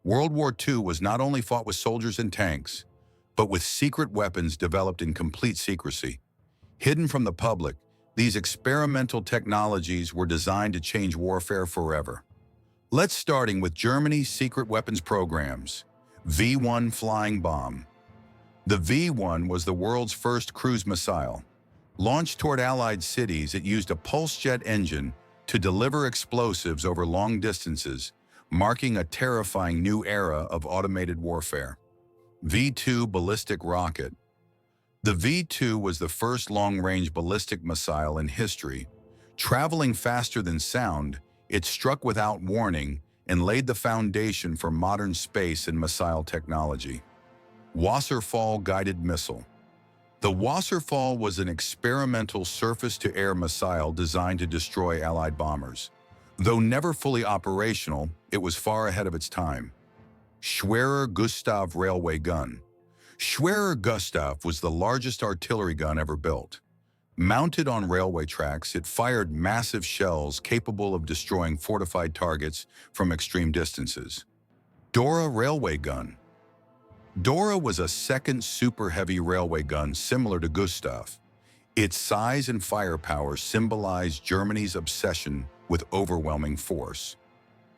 World War II was not only fought with soldiers and tanks, but with secret weapons developed in complete secrecy. Hidden from the public, these experimental technologies were designed to change warfare forever. Let's starting with Germany's secret weapons programs. V-1 flying bomb. The V-1 was the world's first cruise missile. Launched toward Allied cities, it used a pulse jet engine to deliver explosives over long distances, marking a terrifying new era of automated warfare. V-2 ballistic rocket. The V-2 was the first long-range ballistic missile in history. Traveling faster than sound, it struck without warning and laid the foundation for modern space and missile technology. Wasserfall guided missile. The Wasserfall was an experimental surface-to-air missile designed to destroy Allied bombers. Though never fully operational, it was far ahead of its time. Schwerer Gustav railway gun. Schwerer Gustav was the largest artillery gun ever built. Mounted on railway tracks, it fired massive shells capable of destroying fortified targets from extreme distances. Dora railway gun. Dora was a second super-heavy railway gun similar to Gustav. Its size and firepower symbolized Germany's obsession with overwhelming force.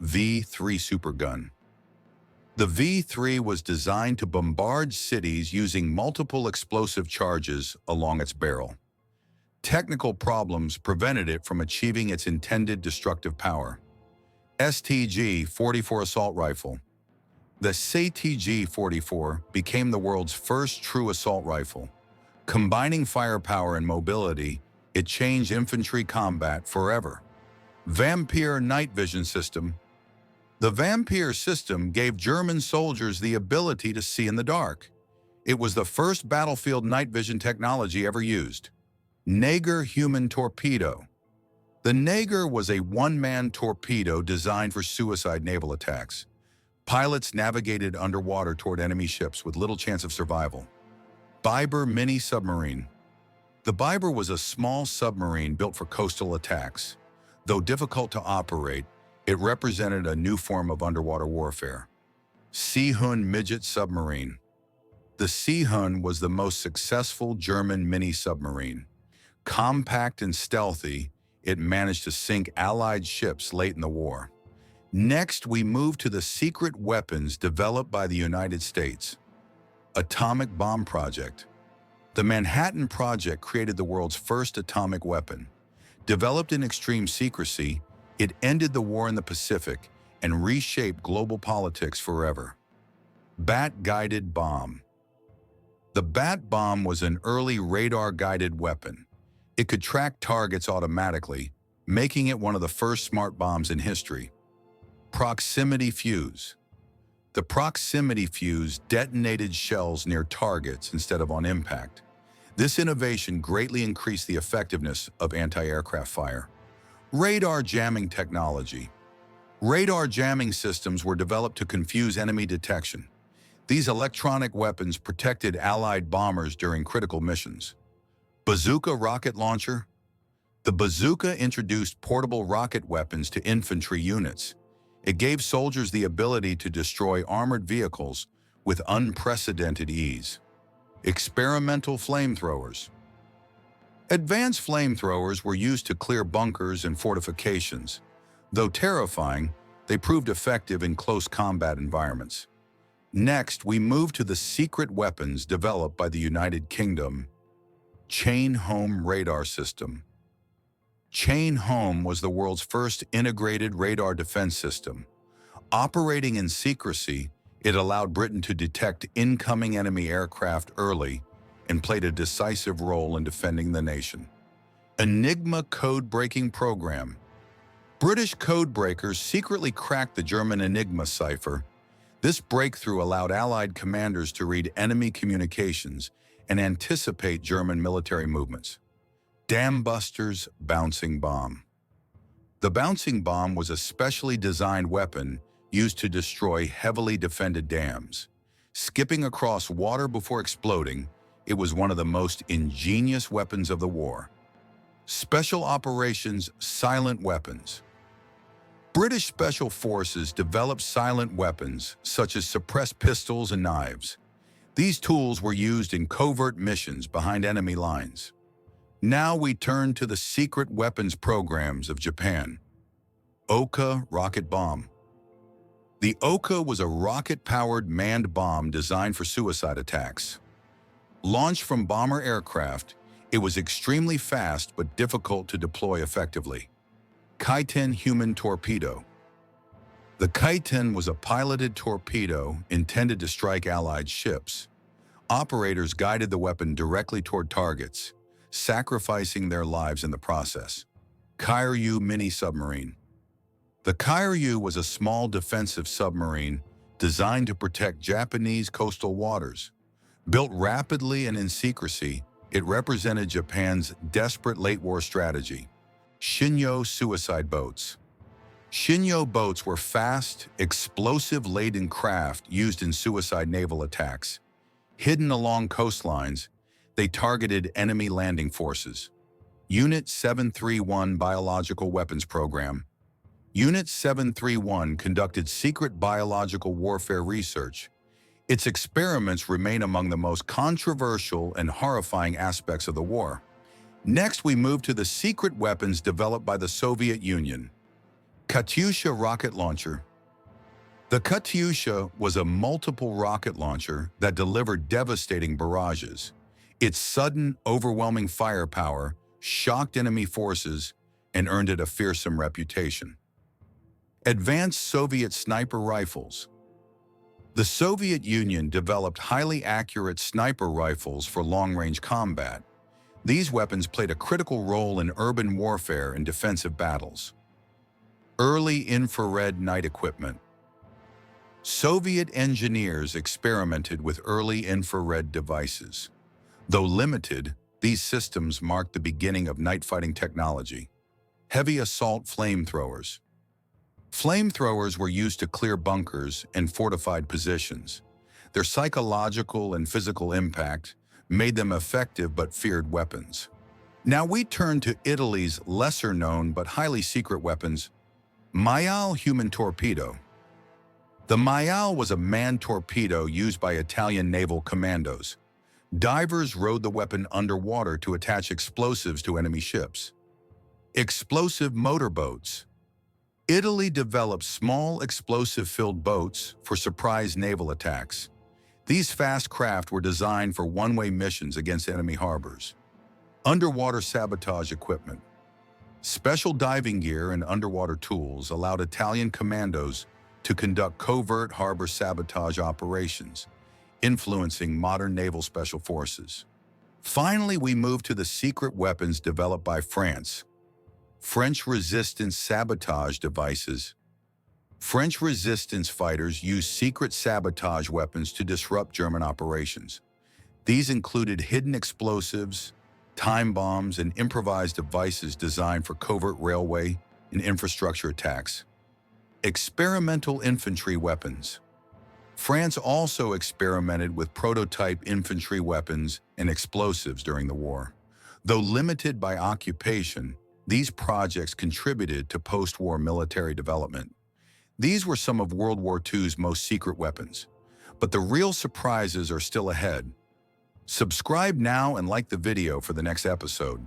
V-3 supergun. The V-3 was designed to bombard cities using multiple explosive charges along its barrel. Technical problems prevented it from achieving its intended destructive power. STG-44 assault rifle. The STG-44 became the world's first true assault rifle. Combining firepower and mobility, it changed infantry combat forever. Vampire night vision system. The Vampire system gave German soldiers the ability to see in the dark. It was the first battlefield night vision technology ever used. Neger human torpedo. The Neger was a one-man torpedo designed for suicide naval attacks. Pilots navigated underwater toward enemy ships with little chance of survival. Biber mini submarine. The Biber was a small submarine built for coastal attacks. Though difficult to operate, it represented a new form of underwater warfare. Seehund midget submarine. The Seehund was the most successful German mini-submarine. Compact and stealthy, it managed to sink Allied ships late in the war. Next, we move to the secret weapons developed by the United States. Atomic bomb project. The Manhattan Project created the world's first atomic weapon. Developed in extreme secrecy, it ended the war in the Pacific and reshaped global politics forever. Bat-guided bomb. The Bat bomb was an early radar-guided weapon. It could track targets automatically, making it one of the first smart bombs in history. Proximity fuse. The proximity fuse detonated shells near targets instead of on impact. This innovation greatly increased the effectiveness of anti-aircraft fire. Radar jamming technology. Radar jamming systems were developed to confuse enemy detection. These electronic weapons protected Allied bombers during critical missions. Bazooka rocket launcher. The bazooka introduced portable rocket weapons to infantry units. It gave soldiers the ability to destroy armored vehicles with unprecedented ease. Experimental flamethrowers. Advanced flamethrowers were used to clear bunkers and fortifications. Though terrifying, they proved effective in close combat environments. Next, we move to the secret weapons developed by the United Kingdom. Chain Home radar system. Chain Home was the world's first integrated radar defense system. Operating in secrecy, it allowed Britain to detect incoming enemy aircraft early and played a decisive role in defending the nation. Enigma code-breaking program. British code breakers secretly cracked the German Enigma cipher. This breakthrough allowed Allied commanders to read enemy communications and anticipate German military movements. Dam Busters bouncing bomb. The bouncing bomb was a specially designed weapon used to destroy heavily defended dams. Skipping across water before exploding, it was one of the most ingenious weapons of the war. Special operations silent weapons. British Special Forces developed silent weapons such as suppressed pistols and knives. These tools were used in covert missions behind enemy lines. Now we turn to the secret weapons programs of Japan. Oka rocket bomb. The Oka was a rocket-powered manned bomb designed for suicide attacks. Launched from bomber aircraft, it was extremely fast but difficult to deploy effectively. Kaiten human torpedo. The Kaiten was a piloted torpedo intended to strike Allied ships. Operators guided the weapon directly toward targets, sacrificing their lives in the process. Kyoryu mini-submarine. The Kyoryu was a small defensive submarine designed to protect Japanese coastal waters. Built rapidly and in secrecy, it represented Japan's desperate late-war strategy. Shinyo suicide boats. Shinyo boats were fast, explosive-laden craft used in suicide naval attacks. Hidden along coastlines, they targeted enemy landing forces. Unit 731 Biological Weapons Program. Unit 731 conducted secret biological warfare research. Its experiments remain among the most controversial and horrifying aspects of the war. Next, we move to the secret weapons developed by the Soviet Union. Katyusha rocket launcher. The Katyusha was a multiple rocket launcher that delivered devastating barrages. Its sudden, overwhelming firepower shocked enemy forces and earned it a fearsome reputation. Advanced Soviet sniper rifles. The Soviet Union developed highly accurate sniper rifles for long-range combat. These weapons played a critical role in urban warfare and defensive battles. Early infrared night equipment. Soviet engineers experimented with early infrared devices. Though limited, these systems marked the beginning of night fighting technology. Heavy assault flamethrowers. Flamethrowers were used to clear bunkers and fortified positions. Their psychological and physical impact made them effective but feared weapons. Now we turn to Italy's lesser-known but highly secret weapons, Maiale human torpedo. The Maiale was a manned torpedo used by Italian naval commandos. Divers rode the weapon underwater to attach explosives to enemy ships. Explosive motorboats. Italy developed small explosive-filled boats for surprise naval attacks. These fast craft were designed for one-way missions against enemy harbors. Underwater sabotage equipment. Special diving gear and underwater tools allowed Italian commandos to conduct covert harbor sabotage operations, influencing modern naval special forces. Finally, we move to the secret weapons developed by France. French resistance sabotage devices. French resistance fighters used secret sabotage weapons to disrupt German operations. These included hidden explosives, time bombs, and improvised devices designed for covert railway and infrastructure attacks. Experimental infantry weapons. France also experimented with prototype infantry weapons and explosives during the war. Though limited by occupation, these projects contributed to post-war military development. These were some of World War II's most secret weapons. But the real surprises are still ahead. Subscribe now and like the video for the next episode.